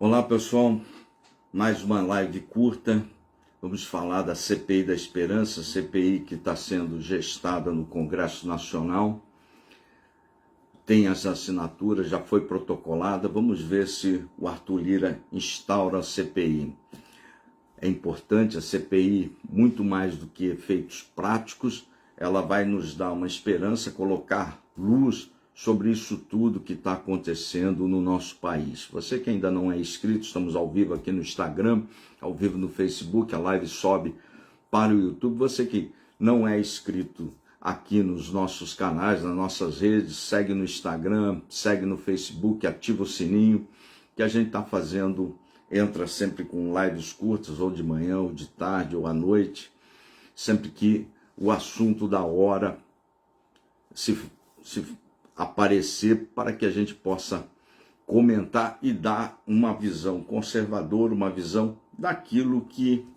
Olá pessoal, mais uma live curta. Vamos falar da CPI da Esperança, CPI que está sendo gestada no Congresso Nacional. Tem as assinaturas, já foi protocolada. Vamos ver se o Arthur Lira instaura a CPI. É importante a CPI, muito mais do que efeitos práticos, ela vai nos dar uma esperança, colocar luz sobre isso tudo que está acontecendo no nosso país. Você que ainda não é inscrito, estamos ao vivo aqui no Instagram, ao vivo no Facebook, a live sobe para o YouTube. Você que não é inscrito aqui nos nossos canais, nas nossas redes, segue no Instagram, segue no Facebook, ativa o sininho, que a gente está fazendo, entra sempre com lives curtas, ou de manhã, ou de tarde, ou à noite, sempre que o assunto da hora se aparecer, para que a gente possa comentar e dar uma visão conservadora, uma visão daquilo que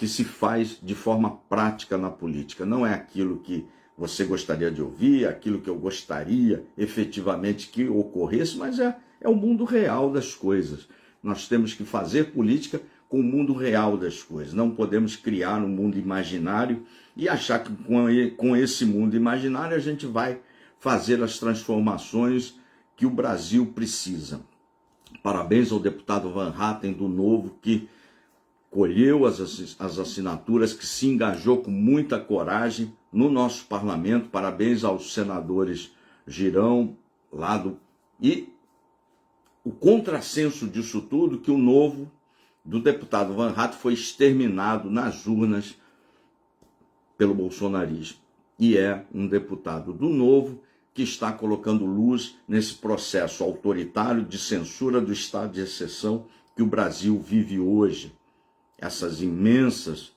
se faz de forma prática na política. Não é aquilo que você gostaria de ouvir, aquilo que eu gostaria efetivamente que ocorresse, mas é o mundo real das coisas. Nós temos que fazer política com o mundo real das coisas. Não podemos criar um mundo imaginário e achar que com esse mundo imaginário a gente vai fazer as transformações que o Brasil precisa. Parabéns ao deputado Van Hatten do Novo, que colheu as assinaturas, que se engajou com muita coragem no nosso parlamento. Parabéns aos senadores Girão, e o contrassenso disso tudo, que o Novo, do deputado Van Hatten, foi exterminado nas urnas pelo bolsonarismo. E é um deputado do Novo que está colocando luz nesse processo autoritário de censura do estado de exceção que o Brasil vive hoje. Essas imensas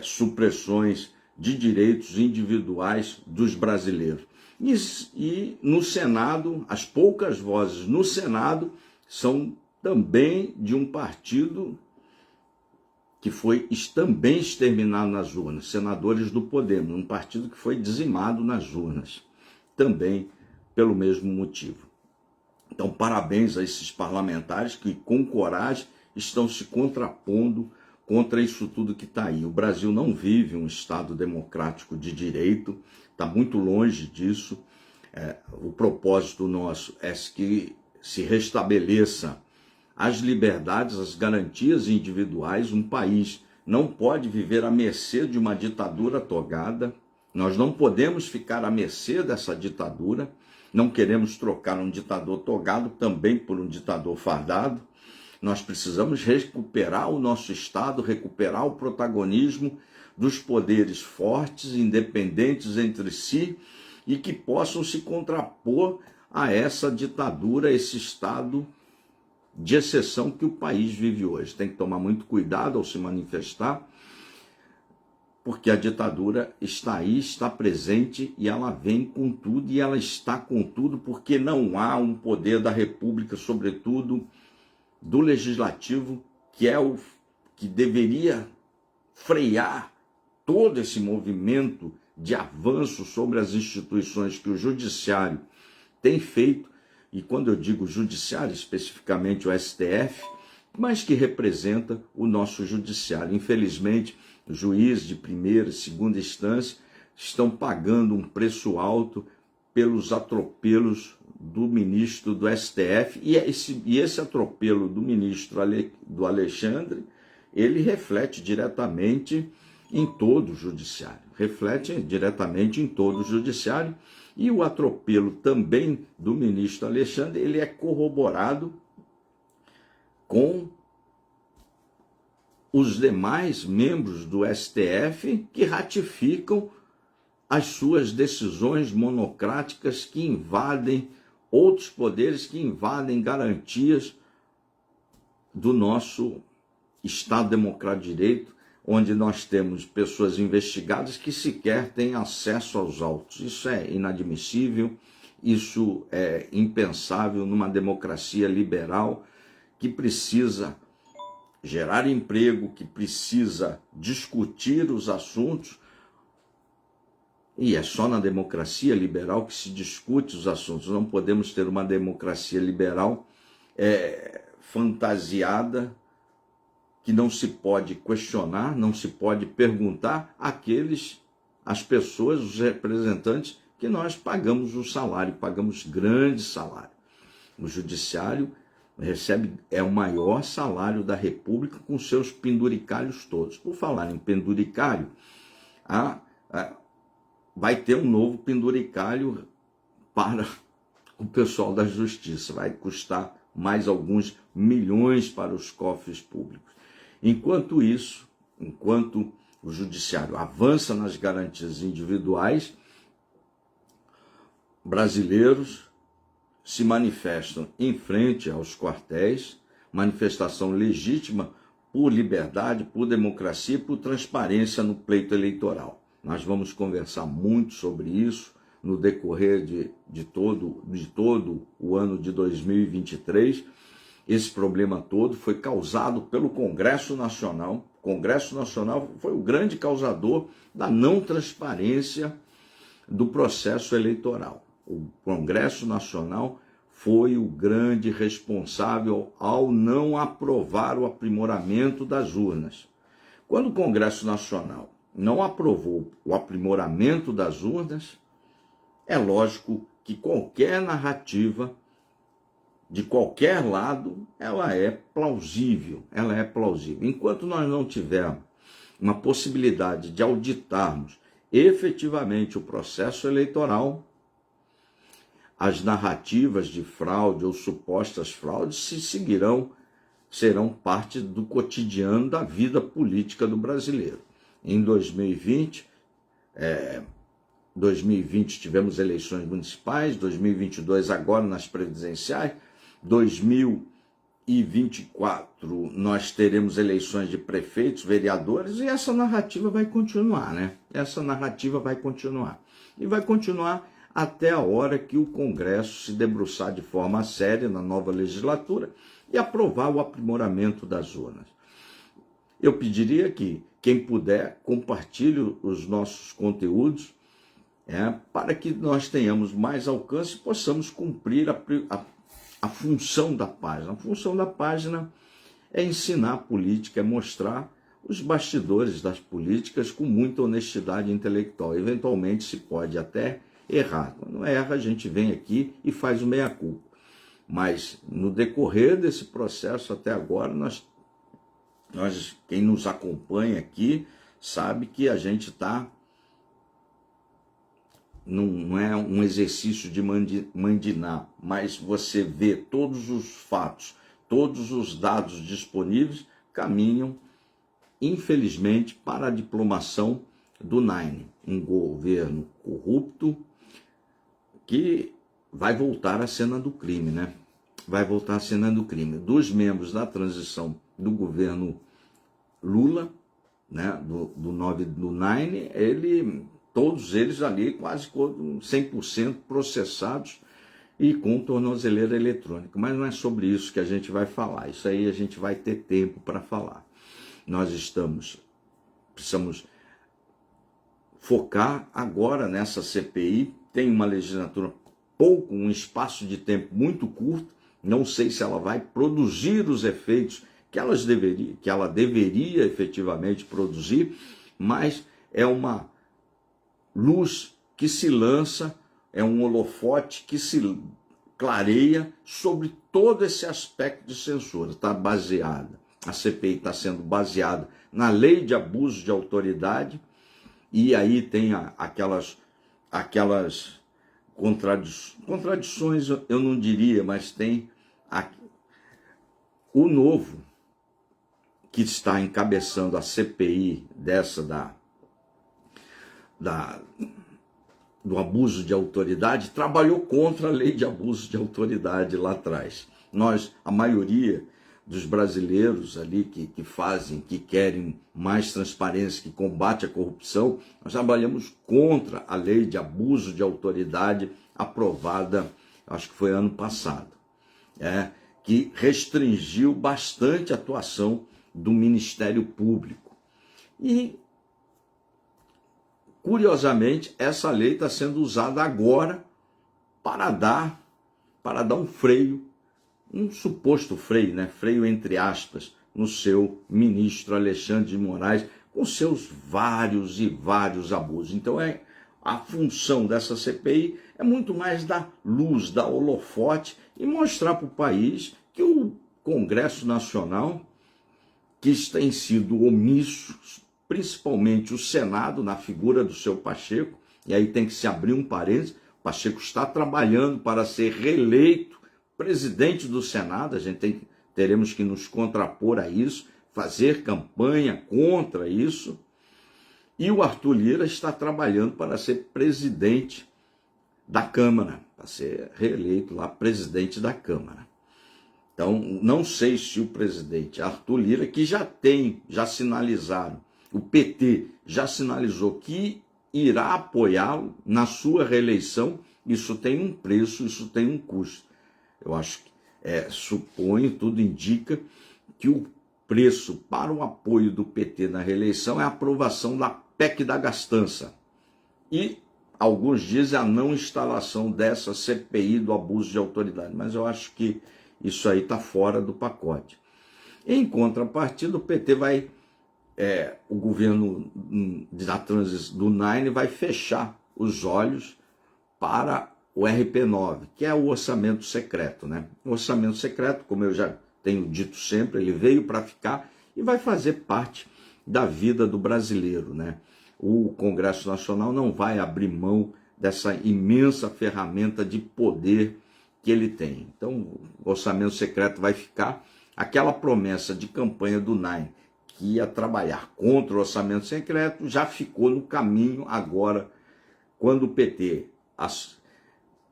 supressões de direitos individuais dos brasileiros. E no Senado, as poucas vozes no Senado são também de um partido que foi também exterminado nas urnas, senadores do Podemos, um partido que foi dizimado nas urnas, também pelo mesmo motivo. Então, parabéns a esses parlamentares que, com coragem, estão se contrapondo contra isso tudo que está aí. O Brasil não vive um Estado democrático de direito, está muito longe disso. O propósito nosso é que se restabeleça as liberdades, as garantias individuais. Um país não pode viver à mercê de uma ditadura togada. Nós não podemos ficar à mercê dessa ditadura. Não queremos trocar um ditador togado também por um ditador fardado. Nós precisamos recuperar o nosso Estado, recuperar o protagonismo dos poderes fortes, independentes entre si, e que possam se contrapor a essa ditadura, esse Estado de exceção que o país vive hoje. Tem que tomar muito cuidado ao se manifestar, porque a ditadura está aí, está presente, e ela vem com tudo, e ela está com tudo porque não há um poder da República, sobretudo do Legislativo, que é o que deveria frear todo esse movimento de avanço sobre as instituições que o Judiciário tem feito. E quando eu digo Judiciário, especificamente o STF, mas que representa o nosso Judiciário. Infelizmente, os juízes de primeira e segunda instância estão pagando um preço alto pelos atropelos do ministro do STF, e esse atropelo do ministro do Alexandre, ele reflete diretamente em todo o Judiciário, e o atropelo também do ministro Alexandre, ele é corroborado com os demais membros do STF que ratificam as suas decisões monocráticas, que invadem outros poderes, que invadem garantias do nosso Estado Democrático de Direito, onde nós temos pessoas investigadas que sequer têm acesso aos autos. Isso é inadmissível, isso é impensável numa democracia liberal que precisa gerar emprego, que precisa discutir os assuntos. E é só na democracia liberal que se discute os assuntos. Não podemos ter uma democracia liberal fantasiada que não se pode questionar, não se pode perguntar às pessoas, os representantes, que nós pagamos o salário, pagamos grande salário. O judiciário é o maior salário da República com seus penduricalhos todos. Por falar em penduricalho, vai ter um novo penduricalho para o pessoal da Justiça. Vai custar mais alguns milhões para os cofres públicos. Enquanto isso, enquanto o Judiciário avança nas garantias individuais, brasileiros se manifestam em frente aos quartéis, manifestação legítima por liberdade, por democracia e por transparência no pleito eleitoral. Nós vamos conversar muito sobre isso no decorrer de todo o ano de 2023. Esse problema todo foi causado pelo Congresso Nacional. O Congresso Nacional foi o grande causador da não transparência do processo eleitoral. O Congresso Nacional foi o grande responsável ao não aprovar o aprimoramento das urnas. Quando o Congresso Nacional não aprovou o aprimoramento das urnas, é lógico que qualquer narrativa, de qualquer lado, ela é plausível. Enquanto nós não tivermos uma possibilidade de auditarmos efetivamente o processo eleitoral, as narrativas de fraude ou supostas fraudes serão parte do cotidiano da vida política do brasileiro. Em 2020 tivemos eleições municipais, 2022 agora nas presidenciais, 2024 nós teremos eleições de prefeitos, vereadores, e essa narrativa vai continuar, né? Essa narrativa vai continuar. E vai continuar até a hora que o Congresso se debruçar de forma séria na nova legislatura e aprovar o aprimoramento das urnas. Eu pediria que quem puder compartilhe os nossos conteúdos, para que nós tenhamos mais alcance e possamos cumprir a função da página. A função da página é ensinar a política, é mostrar os bastidores das políticas com muita honestidade intelectual. Eventualmente se pode até errar. Quando erra, a gente vem aqui e faz o meia-culpa. Mas no decorrer desse processo até agora, quem nos acompanha aqui sabe que a gente está... Não é um exercício de mandinar, mas você vê todos os fatos, todos os dados disponíveis caminham, infelizmente, para a diplomação do Nine, um governo corrupto que vai voltar à cena do crime, né? Vai voltar à cena do crime. Dos membros da transição do governo Lula, né, do Nine, todos eles ali quase 100% processados e com tornozeleira eletrônica. Mas não é sobre isso que a gente vai falar. Isso aí a gente vai ter tempo para falar. Nós precisamos focar agora nessa CPI. Tem uma legislatura um espaço de tempo muito curto. Não sei se ela vai produzir os efeitos que ela deveria efetivamente produzir, mas é uma luz que se lança, é um holofote que se clareia sobre todo esse aspecto de censura. A CPI está sendo baseada na lei de abuso de autoridade, e aí tem aquelas contradições, eu não diria, mas tem o novo que está encabeçando a CPI do abuso de autoridade, trabalhou contra a lei de abuso de autoridade lá atrás. A maioria dos brasileiros ali que querem mais transparência, que combate a corrupção, nós trabalhamos contra a lei de abuso de autoridade aprovada, acho que foi ano passado, que restringiu bastante a atuação do Ministério Público. E curiosamente, essa lei está sendo usada agora para dar um freio um suposto freio, né? Freio entre aspas, no seu ministro Alexandre de Moraes, com seus vários e vários abusos. Então a função dessa CPI é muito mais dar luz, dar holofote e mostrar para o país que o Congresso Nacional, que tem sido omisso, principalmente o Senado, na figura do seu Pacheco, e aí tem que se abrir um parênteses, o Pacheco está trabalhando para ser reeleito presidente do Senado, teremos que nos contrapor a isso, fazer campanha contra isso, e o Arthur Lira está trabalhando para ser presidente da Câmara, para ser reeleito lá presidente da Câmara. Então, não sei se o presidente Arthur Lira, que já sinalizaram, o PT já sinalizou que irá apoiá-lo na sua reeleição, isso tem um preço, isso tem um custo. Eu acho que, suponho, tudo indica que o preço para o apoio do PT na reeleição é a aprovação da PEC da gastança. E alguns dizem a não instalação dessa CPI do abuso de autoridade, mas eu acho que isso aí está fora do pacote. Em contrapartida, o PT vai, o governo da transição do Nine vai fechar os olhos para o RP9, que é o orçamento secreto, né? O orçamento secreto, como eu já tenho dito sempre, ele veio para ficar e vai fazer parte da vida do brasileiro, né? O Congresso Nacional não vai abrir mão dessa imensa ferramenta de poder que ele tem. Então, o orçamento secreto vai ficar. Aquela promessa de campanha do Nine, que ia trabalhar contra o orçamento secreto, já ficou no caminho agora, quando o PT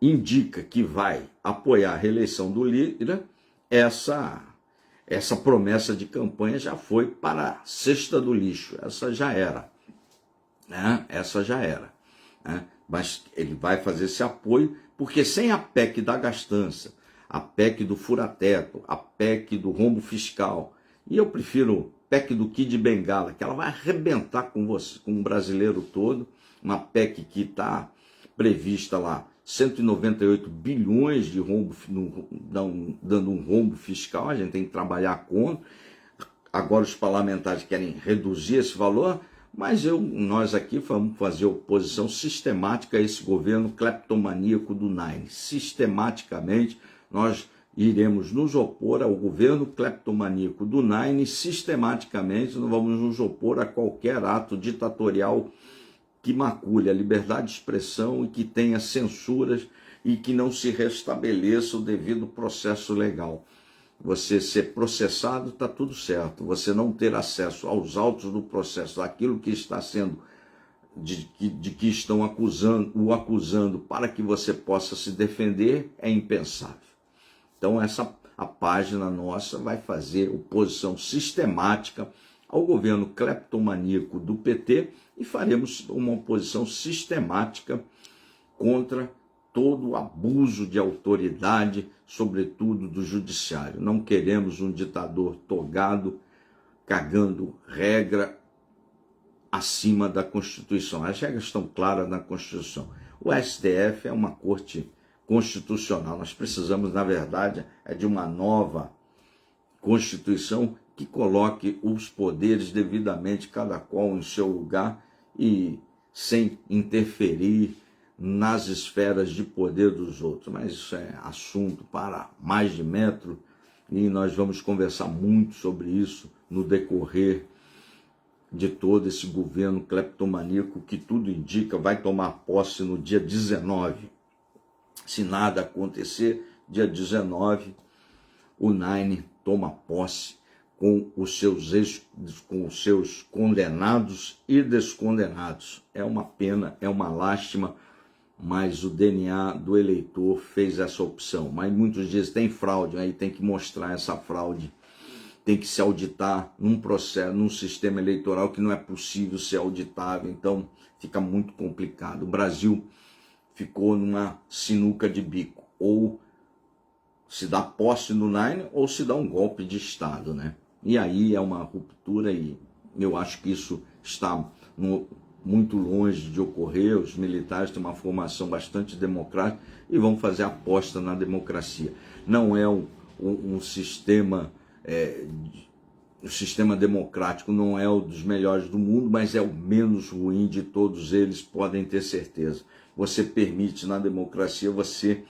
indica que vai apoiar a reeleição do Lira, essa promessa de campanha já foi para a cesta do lixo, essa já era, né? Essa já era, né? Mas ele vai fazer esse apoio, porque sem a PEC da gastança, a PEC do fura-teto, a PEC do rombo fiscal, e eu prefiro PEC do Kid Bengala, que ela vai arrebentar com você, com o brasileiro todo, uma PEC que está prevista lá, 198 bilhões de rombo, dando um rombo fiscal, a gente tem que trabalhar contra. Agora os parlamentares querem reduzir esse valor, mas nós aqui vamos fazer oposição sistemática a esse governo cleptomaníaco do Nine. Sistematicamente nós iremos nos opor ao governo cleptomaníaco do Nine, sistematicamente nós vamos nos opor a qualquer ato ditatorial que macule a liberdade de expressão e que tenha censuras e que não se restabeleça o devido processo legal. Você ser processado, está tudo certo. Você não ter acesso aos autos do processo, aquilo que está sendo, de que estão o acusando para que você possa se defender, é impensável. Então a página nossa vai fazer oposição sistemática ao governo cleptomaníaco do PT e faremos uma oposição sistemática contra todo o abuso de autoridade, sobretudo do judiciário. Não queremos um ditador togado, cagando regra acima da Constituição. As regras estão claras na Constituição. O STF é uma corte constitucional. Nós precisamos, na verdade, de uma nova Constituição que coloque os poderes devidamente, cada qual em seu lugar e sem interferir nas esferas de poder dos outros. Mas isso é assunto para mais de metro e nós vamos conversar muito sobre isso no decorrer de todo esse governo cleptomaníaco que tudo indica vai tomar posse no dia 19. Se nada acontecer, dia 19, o Nine toma posse com os seus condenados e descondenados. É uma pena, é uma lástima, mas o DNA do eleitor fez essa opção. Mas muitos dizem tem fraude, aí tem que mostrar essa fraude, tem que se auditar num processo, num sistema eleitoral que não é possível ser auditável, então fica muito complicado. O Brasil ficou numa sinuca de bico, ou se dá posse no Nine ou se dá um golpe de Estado, né? E aí é uma ruptura e eu acho que isso está muito longe de ocorrer. Os militares têm uma formação bastante democrática e vão fazer aposta na democracia. Não é um sistema, o sistema democrático não é um dos melhores do mundo, mas é o menos ruim de todos eles, podem ter certeza. Você permite na democracia você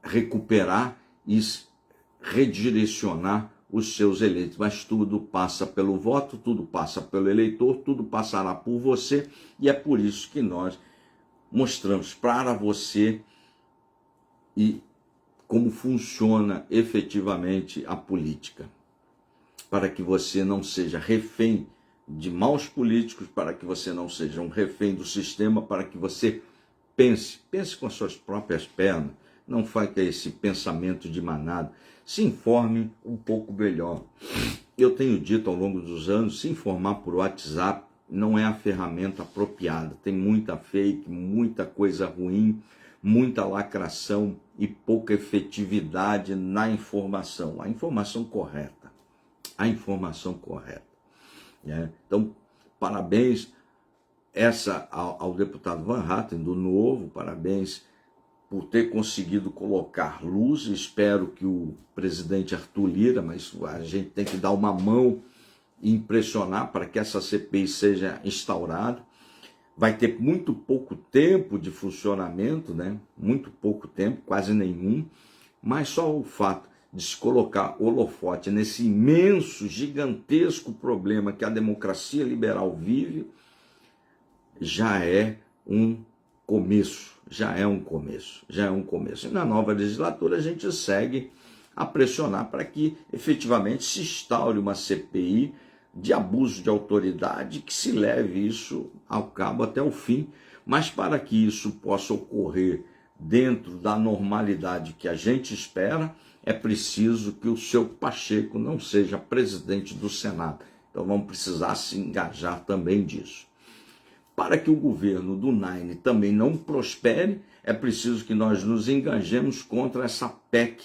recuperar e redirecionar os seus eleitos, mas tudo passa pelo voto, tudo passa pelo eleitor, tudo passará por você, e é por isso que nós mostramos para você e como funciona efetivamente a política, para que você não seja refém de maus políticos, para que você não seja um refém do sistema, para que você pense com as suas próprias pernas, não faça esse pensamento de manada, se informe um pouco melhor. Eu tenho dito ao longo dos anos, se informar por WhatsApp não é a ferramenta apropriada, tem muita fake, muita coisa ruim, muita lacração e pouca efetividade na informação, a informação correta, né? Então, parabéns ao deputado Van Hatten, do Novo, parabéns por ter conseguido colocar luz. Espero que o presidente Arthur Lira, mas a gente tem que dar uma mão e impressionar para que essa CPI seja instaurada. Vai ter muito pouco tempo de funcionamento, né? Muito pouco tempo, quase nenhum, mas só o fato de se colocar holofote nesse imenso, gigantesco problema que a democracia liberal vive, já é um começo, E na nova legislatura a gente segue a pressionar para que efetivamente se instaure uma CPI de abuso de autoridade, que se leve isso ao cabo até o fim, mas para que isso possa ocorrer dentro da normalidade que a gente espera, é preciso que o seu Pacheco não seja presidente do Senado. Então vamos precisar se engajar também disso. Para que o governo do Nine também não prospere, é preciso que nós nos engajemos contra essa PEC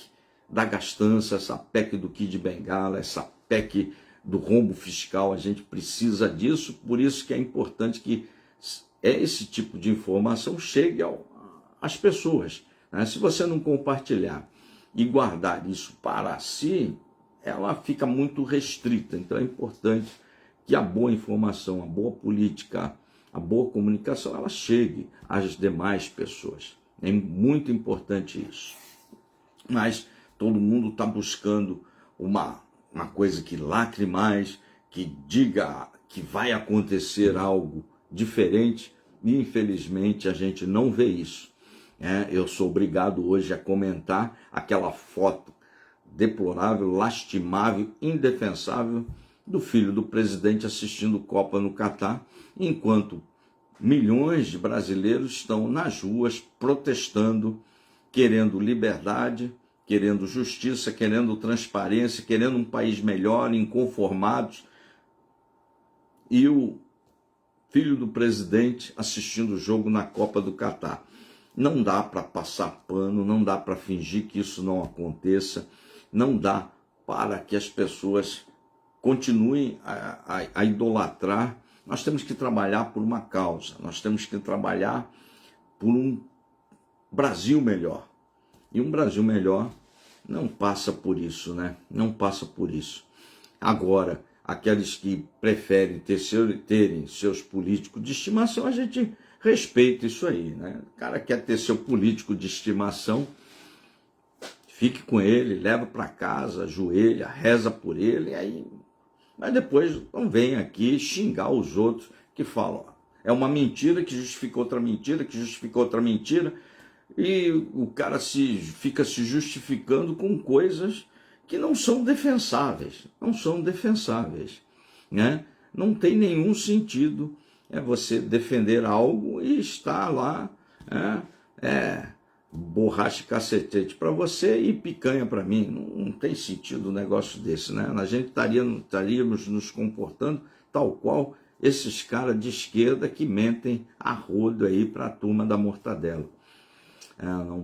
da gastança, essa PEC do Kid Bengala, essa PEC do rombo fiscal. A gente precisa disso, por isso que é importante que esse tipo de informação chegue às pessoas, né? Se você não compartilhar e guardar isso para si, ela fica muito restrita. Então é importante que a boa informação, a boa política, a boa comunicação, ela chegue às demais pessoas. É muito importante isso. Mas todo mundo está buscando uma coisa que lacre mais, que diga que vai acontecer algo diferente, e infelizmente a gente não vê isso. Eu sou obrigado hoje a comentar aquela foto deplorável, lastimável, indefensável do filho do presidente assistindo Copa no Catar, enquanto milhões de brasileiros estão nas ruas protestando, querendo liberdade, querendo justiça, querendo transparência, querendo um país melhor, inconformados. E o filho do presidente assistindo o jogo na Copa do Catar. Não dá para passar pano, não dá para fingir que isso não aconteça, não dá para que as pessoas continuem a idolatrar. Nós temos que trabalhar por uma causa, nós temos que trabalhar por um Brasil melhor. E um Brasil melhor não passa por isso, né? Não passa por isso. Agora, aqueles que preferem terem seus políticos de estimação, a gente respeita isso aí, né? O cara quer ter seu político de estimação, fique com ele, leva para casa, ajoelha, reza por ele, e aí... Mas depois não vem aqui xingar os outros que falam, é uma mentira que justifica outra mentira, que justifica outra mentira, e o cara fica se justificando com coisas que não são defensáveis, né? Não tem nenhum sentido você defender algo e estar lá, borracha e cacetete para você e picanha para mim. Não tem sentido um negócio desse, né? A gente estaríamos nos comportando tal qual esses caras de esquerda que mentem a rodo aí para a turma da mortadela.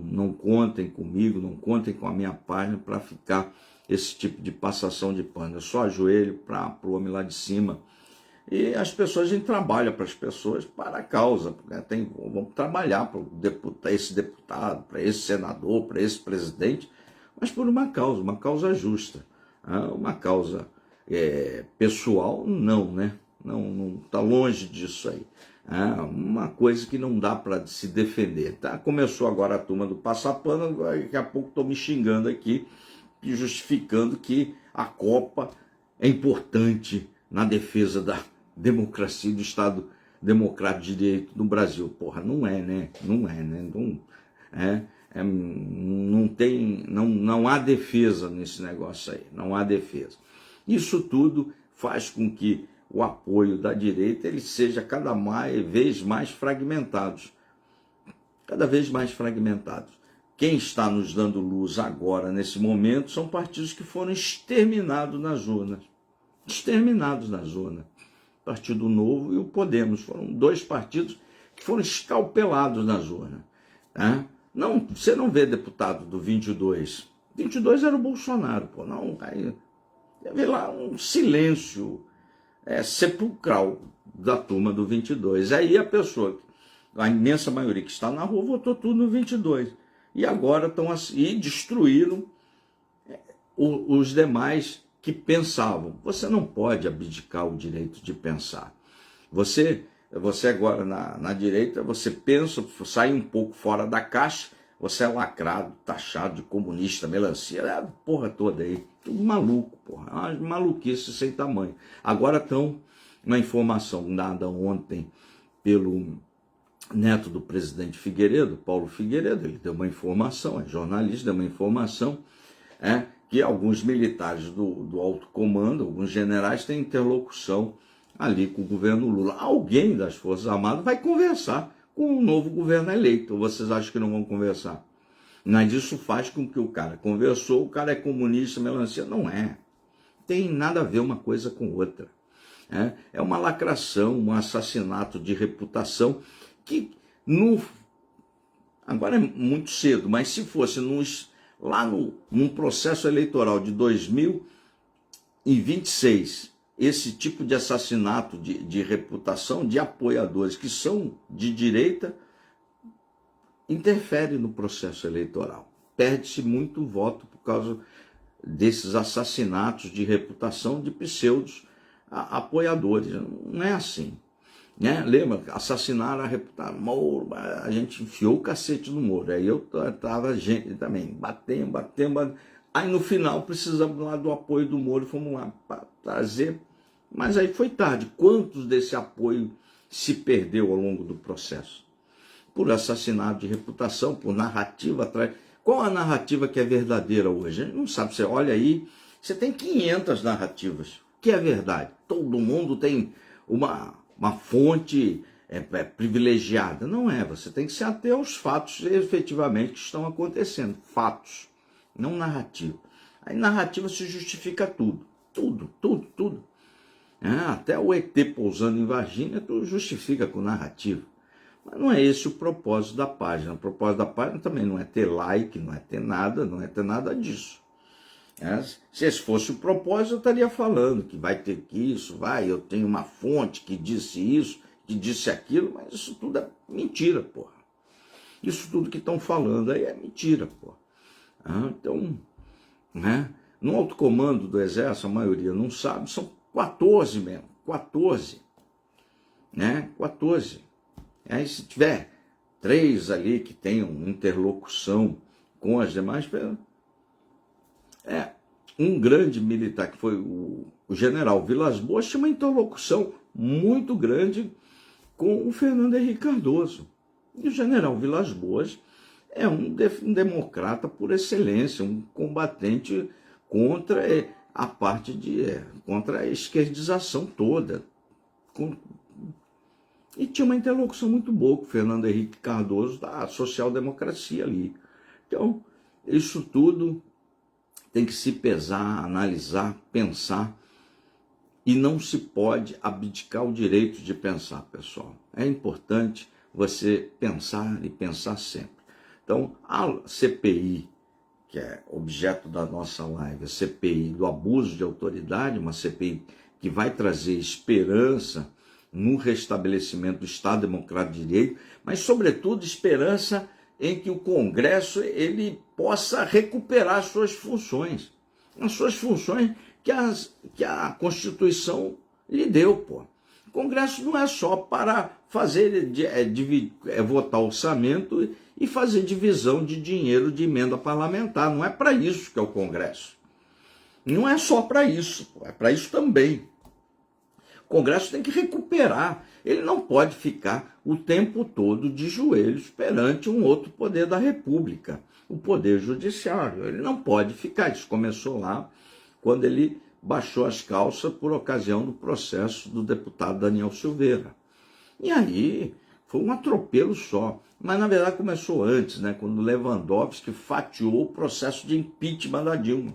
Não contem comigo, não contem com a minha página para ficar esse tipo de passação de pano. Eu só ajoelho para o homem lá de cima. E as pessoas, a gente trabalha para as pessoas, para a causa. Vamos trabalhar para esse deputado, para esse senador, para esse presidente. mas por uma causa justa. Uma causa pessoal, não, né? Não está longe disso aí. Uma coisa que não dá para se defender. Tá? Começou agora a turma do passapano, daqui a pouco estou me xingando aqui, justificando que a Copa é importante na defesa da democracia e do Estado Democrático de Direito no Brasil. Porra, não é, né? Não é, né? Não há defesa nesse negócio aí, não há defesa. Isso tudo faz com que o apoio da direita ele seja cada vez mais fragmentado. Cada vez mais fragmentados. Quem está nos dando luz agora, nesse momento, são partidos que foram exterminados nas urnas. Exterminados nas urnas. O Partido Novo e o Podemos foram dois partidos que foram escalpelados nas urnas. Tá? Não, você não vê deputado do 22. 22 era o Bolsonaro, pô. Não, aí teve lá um silêncio sepulcral da turma do 22. Aí a pessoa, a imensa maioria que está na rua, votou tudo no 22. E agora estão assim, e destruíram os demais que pensavam. Você não pode abdicar o direito de pensar. Você agora na direita, você pensa, sai um pouco fora da caixa, você é lacrado, taxado de comunista, melancia, a porra toda aí. Tudo maluco, porra. Uma maluquice sem tamanho. Agora estão uma informação dada ontem pelo neto do presidente Figueiredo, Paulo Figueiredo, ele deu uma informação, é jornalista, deu uma informação, que alguns militares do alto comando, alguns generais têm interlocução ali com o governo Lula. Alguém das Forças Armadas vai conversar com o novo governo eleito. Ou vocês acham que não vão conversar? Mas isso faz com que o cara conversou, o cara é comunista, melancia. Não é. Tem nada a ver uma coisa com outra. É uma lacração, um assassinato de reputação que agora é muito cedo, mas se fosse num processo eleitoral de 2026, esse tipo de assassinato de reputação de apoiadores que são de direita interfere no processo eleitoral. Perde-se muito voto por causa desses assassinatos de reputação de pseudos apoiadores. Não é assim. Lembra? Assassinaram a reputação. Moro, a gente enfiou o cacete no Moro. Aí eu tava gente também, batendo. Aí no final precisamos lá do apoio do Moro, fomos lá para trazer. Mas aí foi tarde. Quantos desse apoio se perdeu ao longo do processo? Por assassinato de reputação, por narrativa atrás. Qual a narrativa que é verdadeira hoje? A gente não sabe. Você olha aí, você tem 500 narrativas. O que é verdade? Todo mundo tem uma fonte privilegiada. Não é, você tem que se ater aos fatos efetivamente que estão acontecendo. Fatos, não narrativa. Aí narrativa se justifica tudo. Tudo. Até o ET pousando em Varginha, tu justifica com narrativa. Mas não é esse o propósito da página. O propósito da página também não é ter like, não é ter nada disso. Se esse fosse o propósito, eu estaria falando que vai ter que isso, eu tenho uma fonte que disse isso, que disse aquilo, mas isso tudo é mentira, porra. Isso tudo que estão falando aí é mentira, porra. Então, no alto comando do Exército, a maioria não sabe, são 14 mesmo, 14. 14. Aí se tiver 3 ali que tenham interlocução com as demais, um grande militar, que foi o general Vilas Boas, tinha uma interlocução muito grande com o Fernando Henrique Cardoso. E o general Vilas Boas é um democrata por excelência, um combatente contra a parte contra a esquerdização toda. E tinha uma interlocução muito boa com o Fernando Henrique Cardoso da social-democracia ali. Então, isso tudo tem que se pesar, analisar, pensar, e não se pode abdicar o direito de pensar, pessoal. É importante você pensar e pensar sempre. Então, a CPI, que é objeto da nossa live, a CPI do abuso de autoridade, uma CPI que vai trazer esperança no restabelecimento do Estado Democrático de Direito, mas, sobretudo, esperança em que o Congresso ele possa recuperar suas funções, as suas funções que a Constituição lhe deu, pô. O Congresso não é só para fazer, votar orçamento e fazer divisão de dinheiro de emenda parlamentar. Não é para isso que é o Congresso. Não é só para isso, pô. É para isso também. O Congresso tem que recuperar. Ele não pode ficar o tempo todo de joelhos perante um outro poder da República, o Poder Judiciário. Ele não pode ficar. Isso começou lá quando ele baixou as calças por ocasião do processo do deputado Daniel Silveira. E aí foi um atropelo só. Mas, na verdade, começou antes, né, quando Lewandowski fatiou o processo de impeachment da Dilma.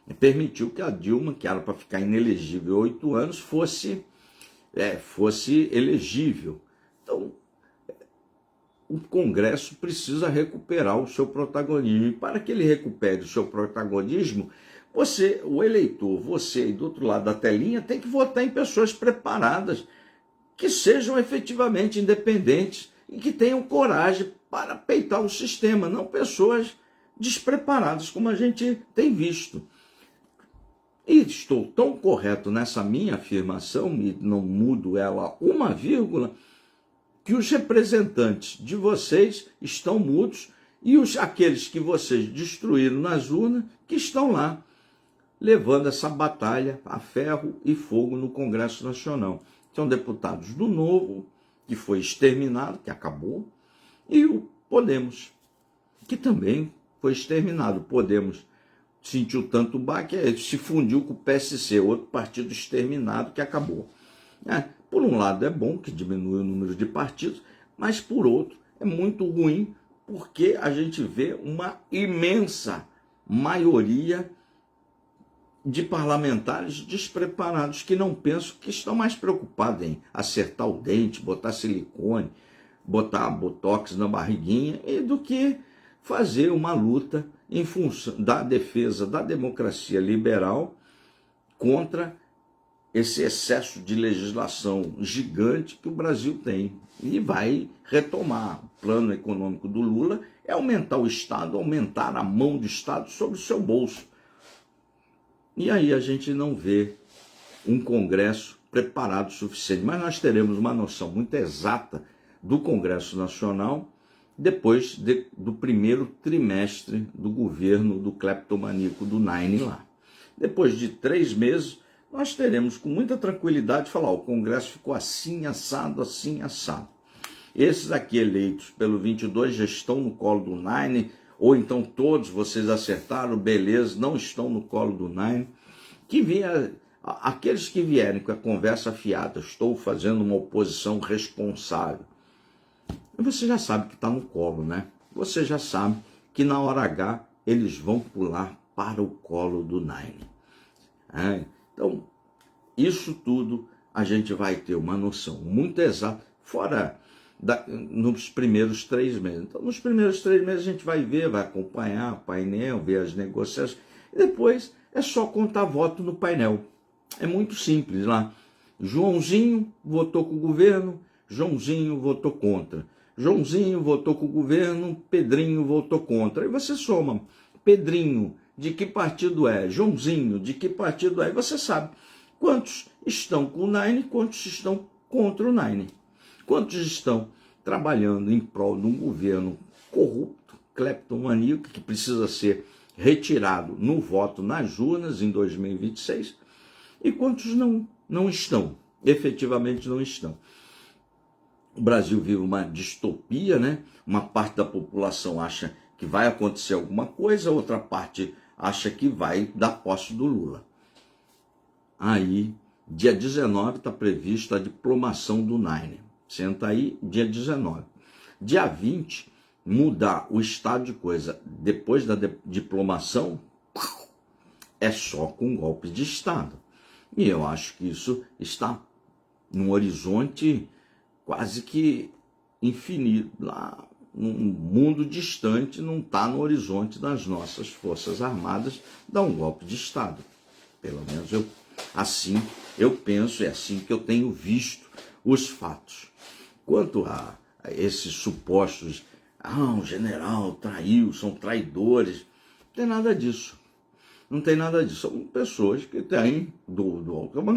E permitiu que a Dilma, que era para ficar inelegível 8 anos, fosse elegível. Então, o Congresso precisa recuperar o seu protagonismo. E para que ele recupere o seu protagonismo, você, o eleitor, você e do outro lado da telinha, tem que votar em pessoas preparadas, que sejam efetivamente independentes e que tenham coragem para peitar o sistema, não pessoas despreparadas, como a gente tem visto. E estou tão correto nessa minha afirmação, e não mudo ela uma vírgula, que os representantes de vocês estão mudos e aqueles que vocês destruíram nas urnas que estão lá, levando essa batalha a ferro e fogo no Congresso Nacional. São deputados do Novo, que foi exterminado, que acabou, e o Podemos, que também foi exterminado. O Podemos sentiu tanto baque, se fundiu com o PSC, outro partido exterminado que acabou. Por um lado é bom que diminui o número de partidos, mas por outro é muito ruim porque a gente vê uma imensa maioria de parlamentares despreparados que não pensam, que estão mais preocupados em acertar o dente, botar silicone, botar botox na barriguinha, do que fazer uma luta em função da defesa da democracia liberal contra esse excesso de legislação gigante que o Brasil tem. E vai retomar. O plano econômico do Lula é aumentar o Estado, aumentar a mão do Estado sobre o seu bolso. E aí a gente não vê um Congresso preparado o suficiente. Mas nós teremos uma noção muito exata do Congresso Nacional depois do primeiro trimestre do governo do cleptomaníaco do Nine lá. Depois de 3 meses, nós teremos com muita tranquilidade falar, o Congresso ficou assim, assado, assim, assado. Esses aqui eleitos pelo 22 já estão no colo do Nine, ou então todos vocês acertaram, beleza, não estão no colo do Nine. Aqueles que vierem com a conversa fiada, estou fazendo uma oposição responsável, você já sabe que está no colo, né? Você já sabe que na hora H eles vão pular para o colo do Nine. Então, isso tudo a gente vai ter uma noção muito exata, fora nos primeiros 3 meses. Então, nos primeiros 3 meses a gente vai ver, vai acompanhar o painel, ver as negociações, e depois é só contar voto no painel. É muito simples lá. Joãozinho votou com o governo, Joãozinho votou contra. Joãozinho votou com o governo, Pedrinho votou contra. Aí você soma, Pedrinho, de que partido é? Joãozinho, de que partido é? E você sabe quantos estão com o Nine, quantos estão contra o Nine. Quantos estão trabalhando em prol de um governo corrupto, cleptomaníaco, que precisa ser retirado no voto nas urnas em 2026, e quantos não estão, efetivamente não estão. O Brasil vive uma distopia, né? Uma parte da população acha que vai acontecer alguma coisa, outra parte acha que vai dar posse do Lula. Aí, dia 19 está prevista a diplomação do Nine. Senta aí, dia 19. Dia 20, mudar o estado de coisa depois da diplomação é só com golpe de Estado. E eu acho que isso está num horizonte quase que infinito, lá num mundo distante, não está no horizonte das nossas Forças Armadas dar um golpe de Estado. Pelo menos assim eu penso, é assim que eu tenho visto os fatos. Quanto a esses supostos Ah, o general traiu, são traidores. Não tem nada disso. Não tem nada disso. São pessoas que têm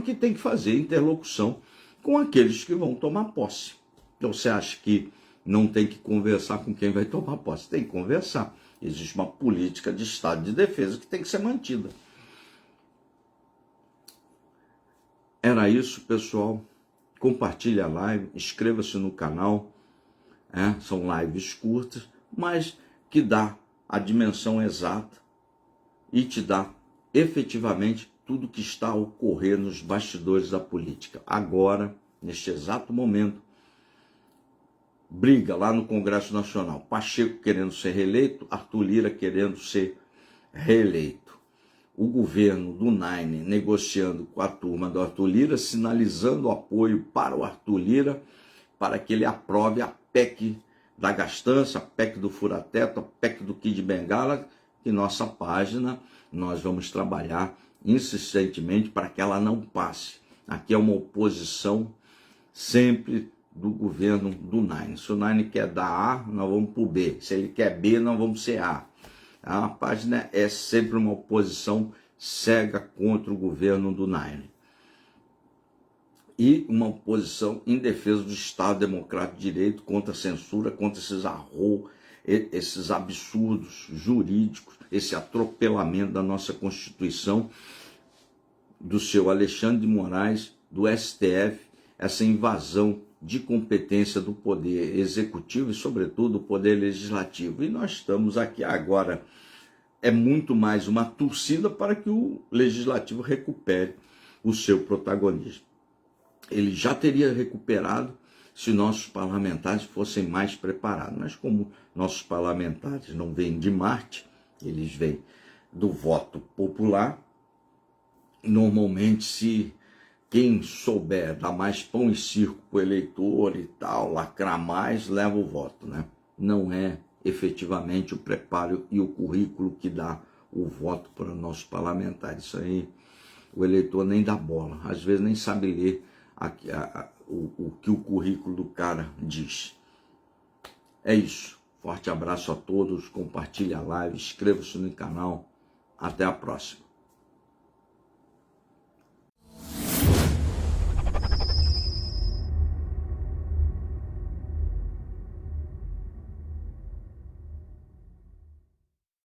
que tem que fazer interlocução com aqueles que vão tomar posse. Então você acha que não tem que conversar com quem vai tomar posse? Tem que conversar. Existe uma política de estado de defesa que tem que ser mantida. Era isso, pessoal. Compartilhe a live, inscreva-se no canal. São lives curtas, mas que dá a dimensão exata e te dá efetivamente tudo que está a ocorrer nos bastidores da política. Agora, neste exato momento, briga lá no Congresso Nacional. Pacheco querendo ser reeleito, Arthur Lira querendo ser reeleito. O governo do Nine negociando com a turma do Arthur Lira, sinalizando apoio para o Arthur Lira, para que ele aprove a PEC da gastança, a PEC do fura-teto, a PEC do Kid Bengala, que nossa página nós vamos trabalhar insistentemente para que ela não passe. Aqui é uma oposição sempre do governo do Nine. Se o Nine quer dar A, nós vamos para o B. Se ele quer B, nós vamos ser A. A página é sempre uma oposição cega contra o governo do Nine. E uma oposição em defesa do Estado Democrático de Direito, contra a censura, contra esses absurdos jurídicos, esse atropelamento da nossa Constituição, do seu Alexandre de Moraes, do STF, essa invasão de competência do poder executivo e, sobretudo, do poder legislativo. E nós estamos aqui agora, é muito mais uma torcida para que o legislativo recupere o seu protagonismo. Ele já teria recuperado se nossos parlamentares fossem mais preparados. Mas como nossos parlamentares não vêm de Marte, eles vêm do voto popular, normalmente se quem souber dar mais pão e circo para o eleitor e tal, lacrar mais, leva o voto, né? Não é efetivamente o preparo e o currículo que dá o voto para nossos parlamentares. Isso aí o eleitor nem dá bola, às vezes nem sabe ler o que o currículo do cara diz. É isso. Forte abraço a todos, compartilhe a live, inscreva-se no canal. Até a próxima.